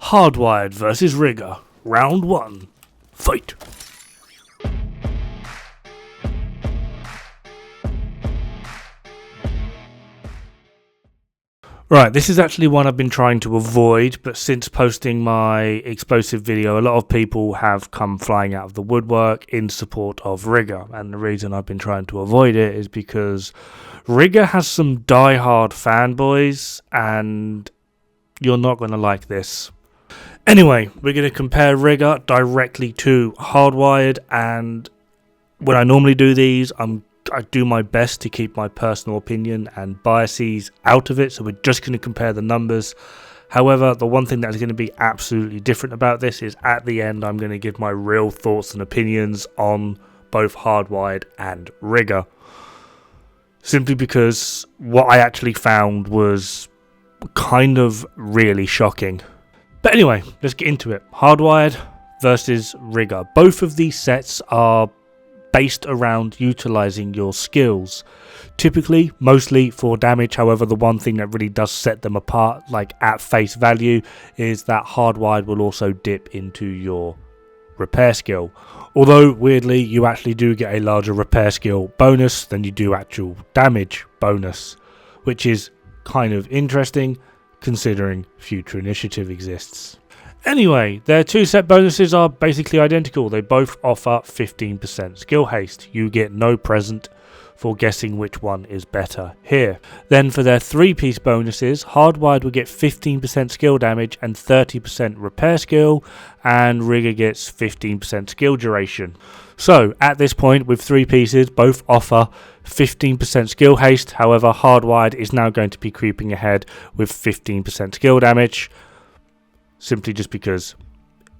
Hardwired vs Rigger. Round 1. Fight! Right, this is actually one I've been trying to avoid, but since posting my explosive video, a lot of people have come flying out of the woodwork in support of Rigger, and the reason I've been trying to avoid it is because Rigger has some die-hard fanboys, and you're not going to like this. Anyway, we're going to compare Rigger directly to Hardwired, and when I normally do these, I do my best to keep my personal opinion and biases out of it, so we're just going to compare the numbers. However, the one thing that is going to be absolutely different about this is at the end I'm going to give my real thoughts and opinions on both Hardwired and Rigger. Simply because what I actually found was kind of really shocking. But anyway, let's get into it. Hardwired versus Rigger. Both of these sets are based around utilizing your skills, typically mostly for damage. However, the one thing that really does set them apart, like at face value, is that Hardwired will also dip into your repair skill, although weirdly you actually do get a larger repair skill bonus than you do actual damage bonus, which is kind of interesting considering future initiative exists. Anyway, their two set bonuses are basically identical. They both offer 15% skill haste. You get no present for guessing which one is better here. Then for their 3-piece bonuses, Hardwired will get 15% skill damage and 30% repair skill, and Rigger gets 15% skill duration. So at this point, with 3 pieces, both offer 15% skill haste. However, Hardwired is now going to be creeping ahead with 15% skill damage, simply just because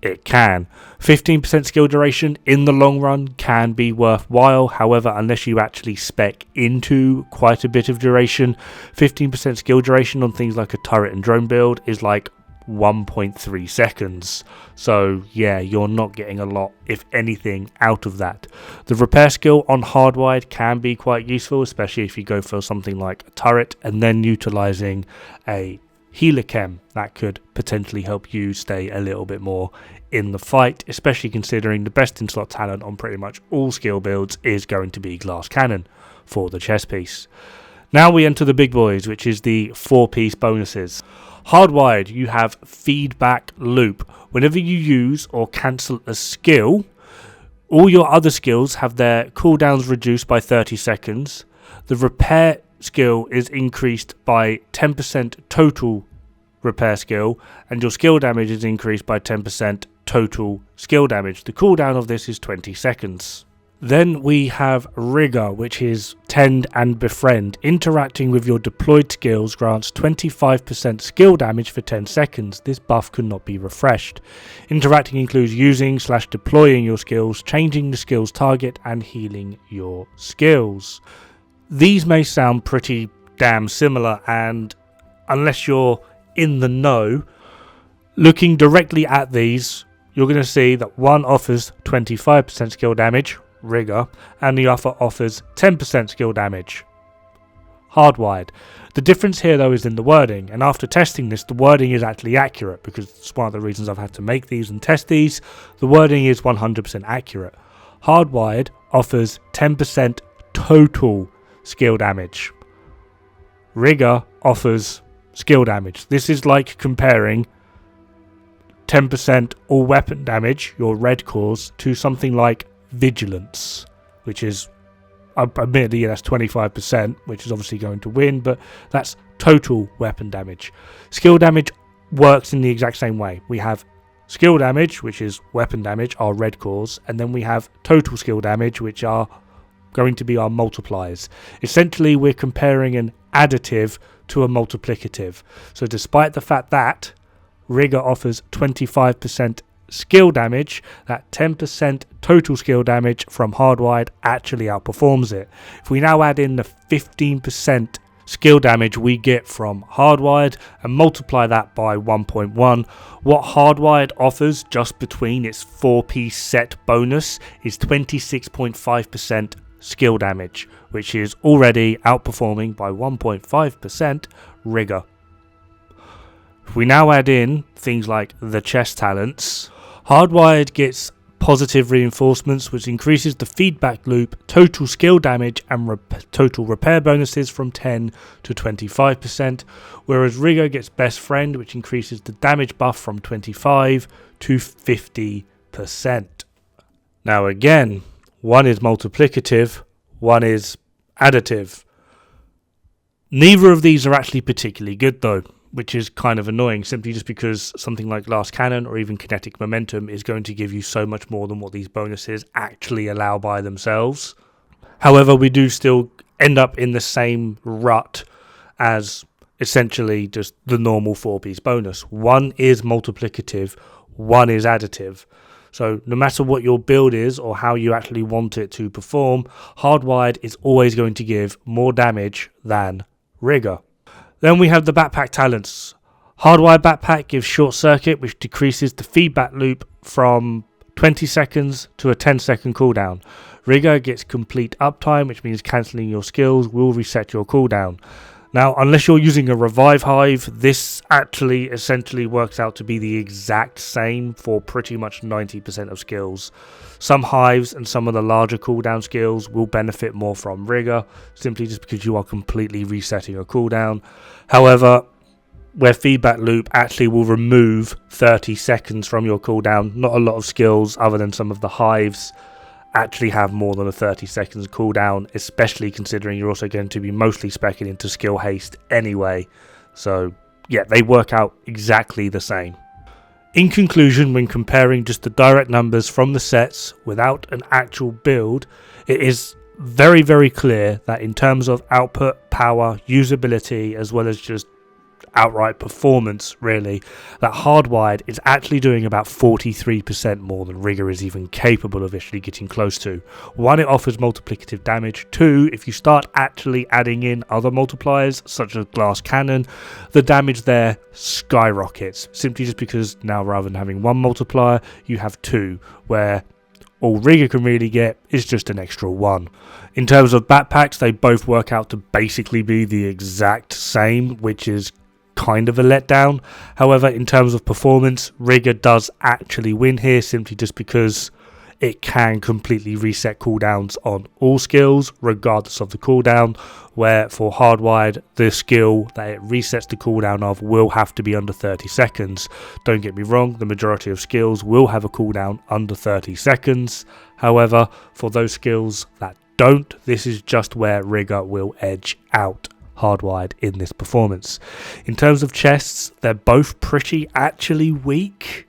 it can. 15% skill duration in the long run can be worthwhile. However, unless you actually spec into quite a bit of duration, 15% skill duration on things like a turret and drone build is like 1.3 seconds. So yeah, you're not getting a lot, if anything, out of that. The repair skill on Hardwired can be quite useful, especially if you go for something like a turret and then utilizing a healer chem. That could potentially help you stay a little bit more in the fight, especially considering the best in slot talent on pretty much all skill builds is going to be glass cannon for the chest piece. Now we enter the big boys, which is the 4-piece bonuses. Hardwired, you have feedback loop. Whenever you use or cancel a skill, all your other skills have their cooldowns reduced by 30 seconds. The repair skill is increased by 10% total repair skill, and your skill damage is increased by 10% total skill damage. The cooldown of this is 20 seconds. Then we have Rigger, which is Tend and Befriend. Interacting with your deployed skills grants 25% skill damage for 10 seconds. This buff could not be refreshed. Interacting includes using/deploying your skills, changing the skill's target, and healing your skills. These may sound pretty damn similar, and unless you're in the know, looking directly at these, you're going to see that one offers 25% skill damage, Rigger, and the other offers 10% skill damage, Hardwired. The difference here though is in the wording, and after testing this, the wording is actually accurate, because it's one of the reasons I've had to make these and test these. The wording is 100% accurate. Hardwired offers 10% total skill damage. Rigger offers skill damage. This is like comparing 10% all weapon damage, your red cores, to something like Vigilance, which is, admittedly, that's 25%, which is obviously going to win, but that's total weapon damage. Skill damage works in the exact same way. We have skill damage, which is weapon damage, our red cores, and then we have total skill damage, which are going to be our multipliers. Essentially, we're comparing an additive to a multiplicative. So despite the fact that Rigger offers 25% skill damage, that 10% total skill damage from Hardwired actually outperforms it. If we now add in the 15% skill damage we get from Hardwired and multiply that by 1.1, what Hardwired offers just between its 4-piece set bonus is 26.5% skill damage, which is already outperforming by 1.5% Rigger. If we now add in things like the chest talents, Hardwired gets positive reinforcements, which increases the feedback loop, total skill damage and total repair bonuses from 10 to 25%, whereas Rigger gets Best Friend, which increases the damage buff from 25 to 50%. Now again, one is multiplicative, one is additive. Neither of these are actually particularly good though, which is kind of annoying, simply just because something like Glass Cannon or even Kinetic Momentum is going to give you so much more than what these bonuses actually allow by themselves. However, we do still end up in the same rut as essentially just the normal 4-piece bonus. One is multiplicative, one is additive. So no matter what your build is or how you actually want it to perform, Hardwired is always going to give more damage than Rigger. Then we have the backpack talents. Hardwired backpack gives short circuit, which decreases the feedback loop from 20 seconds to a 10-second cooldown. Rigger gets complete uptime, which means cancelling your skills will reset your cooldown. Now, unless you're using a revive hive, this actually essentially works out to be the exact same for pretty much 90% of skills. Some hives and some of the larger cooldown skills will benefit more from Rigger, simply just because you are completely resetting a cooldown. However, where feedback loop actually will remove 30 seconds from your cooldown, not a lot of skills other than some of the hives actually have more than a 30 seconds cooldown, especially considering you're also going to be mostly speccing into skill haste anyway. So yeah, they work out exactly the same. In conclusion, when comparing just the direct numbers from the sets without an actual build, it is very, very clear that in terms of output, power, usability, as well as just outright performance, really, that Hardwired is actually doing about 43% more than Rigger is even capable of actually getting close to. One, it offers multiplicative damage. Two, if you start actually adding in other multipliers such as Glass Cannon, the damage there skyrockets, simply just because now rather than having one multiplier, you have two, where all Rigger can really get is just an extra one. In terms of backpacks, they both work out to basically be the exact same, which is kind of a letdown. However, in terms of performance, Rigger does actually win here, simply just because it can completely reset cooldowns on all skills regardless of the cooldown, where for Hardwired, the skill that it resets the cooldown of will have to be under 30 seconds. Don't get me wrong, the majority of skills will have a cooldown under 30 seconds. However, for those skills that don't, this is just where Rigger will edge out Hardwired in this performance. In terms of chests, they're both pretty actually weak.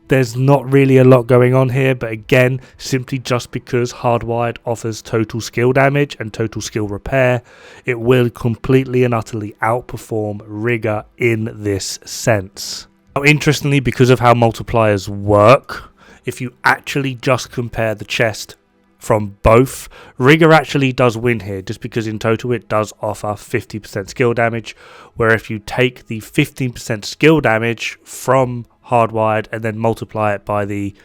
There's not really a lot going on here, but again, simply just because Hardwired offers total skill damage and total skill repair, it will completely and utterly outperform Rigger in this sense. Now, interestingly, because of how multipliers work, if you actually just compare the chest from both, Rigger actually does win here, just because in total it does offer 50% skill damage, where if you take the 15% skill damage from Hardwired and then multiply it by the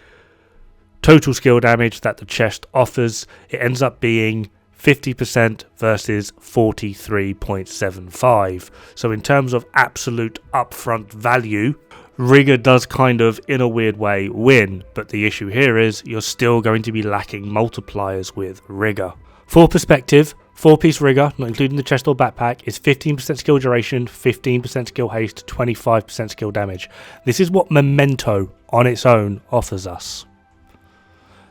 total skill damage that the chest offers, it ends up being 50% versus 43.75. So in terms of absolute upfront value, Rigger does kind of, in a weird way, win, but the issue here is you're still going to be lacking multipliers with Rigger. For perspective, 4-piece Rigger, not including the chest or backpack, is 15% skill duration, 15% skill haste, 25% skill damage. This is what Memento on its own offers us.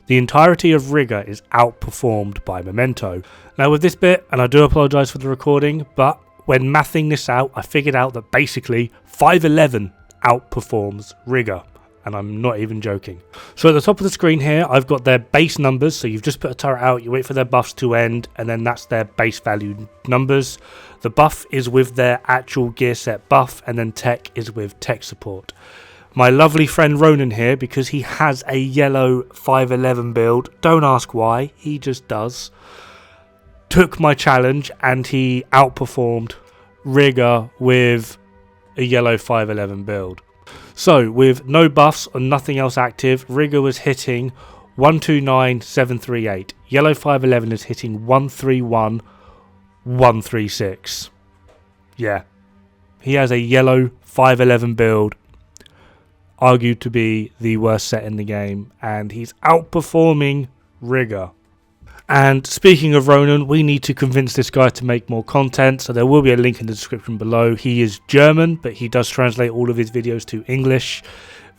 The entirety of Rigger is outperformed by Memento. Now with this bit, and I do apologise for the recording, but when mathing this out, I figured out that basically 511 outperforms Rigger, and I'm not even joking. So at the top of the screen here, I've got their base numbers. So you've just put a turret out, you wait for their buffs to end, and then that's their base value numbers. The buff is with their actual gear set buff, and then tech is with tech support. My lovely friend Ronan here, because he has a yellow 511 build, don't ask why, he just does, took my challenge and he outperformed Rigger with a yellow 511 build. So with no buffs and nothing else active, Rigger was hitting 129,738. Yellow 511 is hitting 131,136. Yeah, he has a yellow 511 build, argued to be the worst set in the game, and he's outperforming Rigger. And speaking of Ronan, we need to convince this guy to make more content, so there will be a link in the description below. He is German, but he does translate all of his videos to English.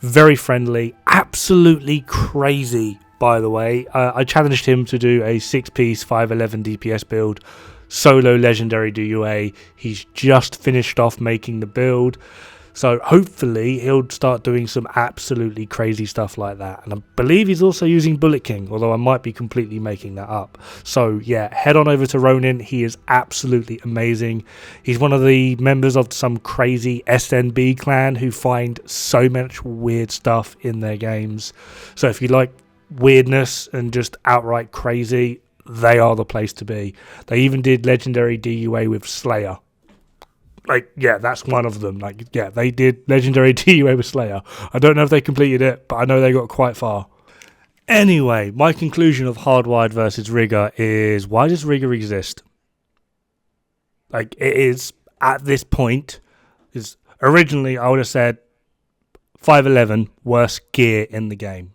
Very friendly, absolutely crazy, by the way. I challenged him to do a 6-piece 511 DPS build, solo legendary DUA. He's just finished off making the build, so hopefully he'll start doing some absolutely crazy stuff like that. And I believe he's also using Bullet King, although I might be completely making that up. So yeah, head on over to Ronin. He is absolutely amazing. He's one of the members of some crazy SNB clan who find so much weird stuff in their games. So if you like weirdness and just outright crazy, they are the place to be. They even did legendary DUA with Slayer. Like, yeah, that's one of them. Like, yeah, they did legendary DUA with Slayer. I don't know if they completed it, but I know they got quite far. Anyway, my conclusion of Hardwired versus Rigger is, why does Rigger exist? Like, it is, at this point, is originally I would have said 511 worst gear in the game.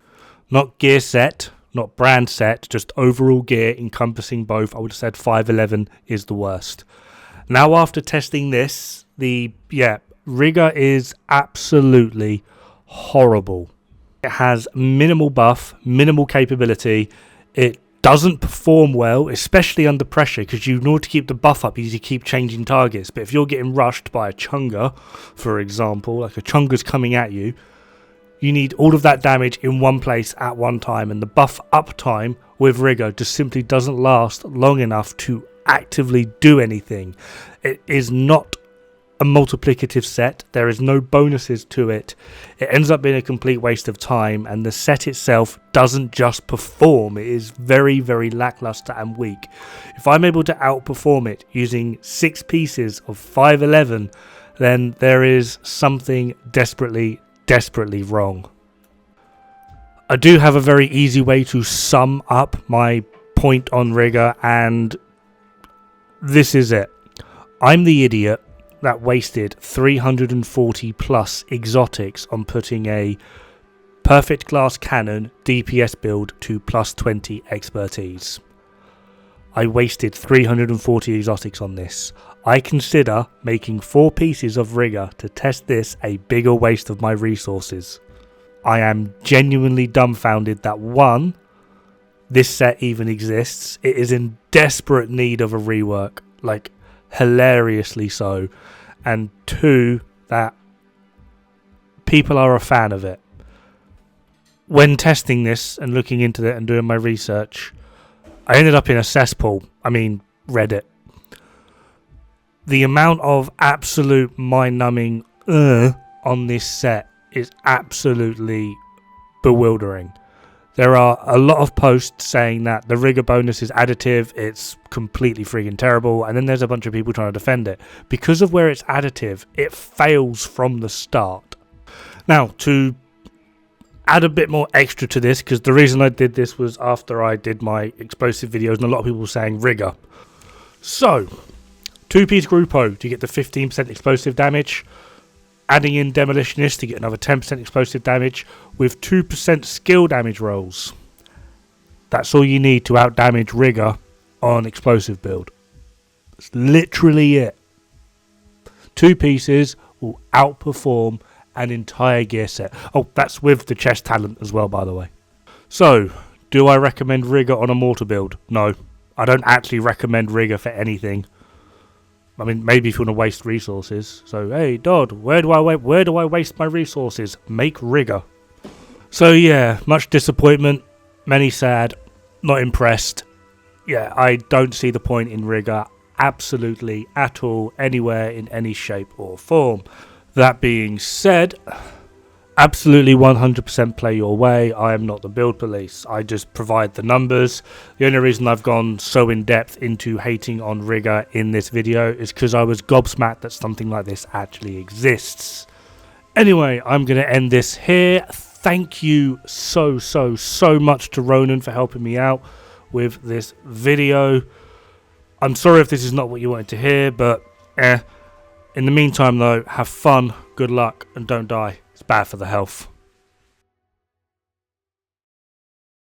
Not gear set, not brand set, just overall gear encompassing both. I would have said 511 is the worst. Now, after testing this, Rigger is absolutely horrible. It has minimal buff, minimal capability. It doesn't perform well, especially under pressure, because in order to keep the buff up, you need to keep changing targets. But if you're getting rushed by a Chunga, for example, like a Chunga's coming at you, you need all of that damage in one place at one time, and the buff up time with Rigger just simply doesn't last long enough to actively do anything. It is not a multiplicative set. There is no bonuses to it. It ends up being a complete waste of time, and the set itself doesn't just perform. It is very, very lackluster and weak. If I'm able to outperform it using 6 pieces of 511, then there is something desperately wrong. I do have a very easy way to sum up my point on Rigger, and this is it. I'm the idiot that wasted 340 plus exotics on putting a perfect glass cannon DPS build to plus 20 expertise. I wasted 340 exotics on this. I consider making 4 pieces of Rigger to test this a bigger waste of my resources. I am genuinely dumbfounded that 1, this set even exists. It is in desperate need of a rework, like hilariously so, and 2, that people are a fan of it. When testing this and looking into it and doing my research, I ended up in a cesspool. I mean, Reddit. The amount of absolute mind-numbing on this set is absolutely bewildering. There are a lot of posts saying that the Rigger bonus is additive, it's completely friggin' terrible, and then there's a bunch of people trying to defend it. Because of where it's additive, it fails from the start. Now, to add a bit more extra to this, because the reason I did this was after I did my explosive videos, and a lot of people were saying Rigger. So, 2-piece Gruppo to get the 15% explosive damage, adding in Demolitionist to get another 10% explosive damage with 2% skill damage rolls. That's all you need to outdamage Rigger on explosive build. That's literally it. 2 pieces will outperform an entire gear set. Oh, that's with the chest talent as well, by the way. So, do I recommend Rigger on a mortar build? No. I don't actually recommend Rigger for anything. I mean, maybe if you want to waste resources. So, hey, Dodd, where do I waste my resources? Make Rigger. So, yeah, much disappointment, many sad, not impressed. Yeah, I don't see the point in Rigger absolutely at all, anywhere, in any shape or form. That being said, absolutely 100% play your way. I am not the build police. I just provide the numbers. The only reason I've gone so in depth into hating on Rigger in this video is because I was gobsmacked that something like this actually exists. Anyway, I'm going to end this here. Thank you so much to Ronan for helping me out with this video. I'm sorry if this is not what you wanted to hear, but in the meantime though, have fun, Good luck and don't die. It's bad for the health.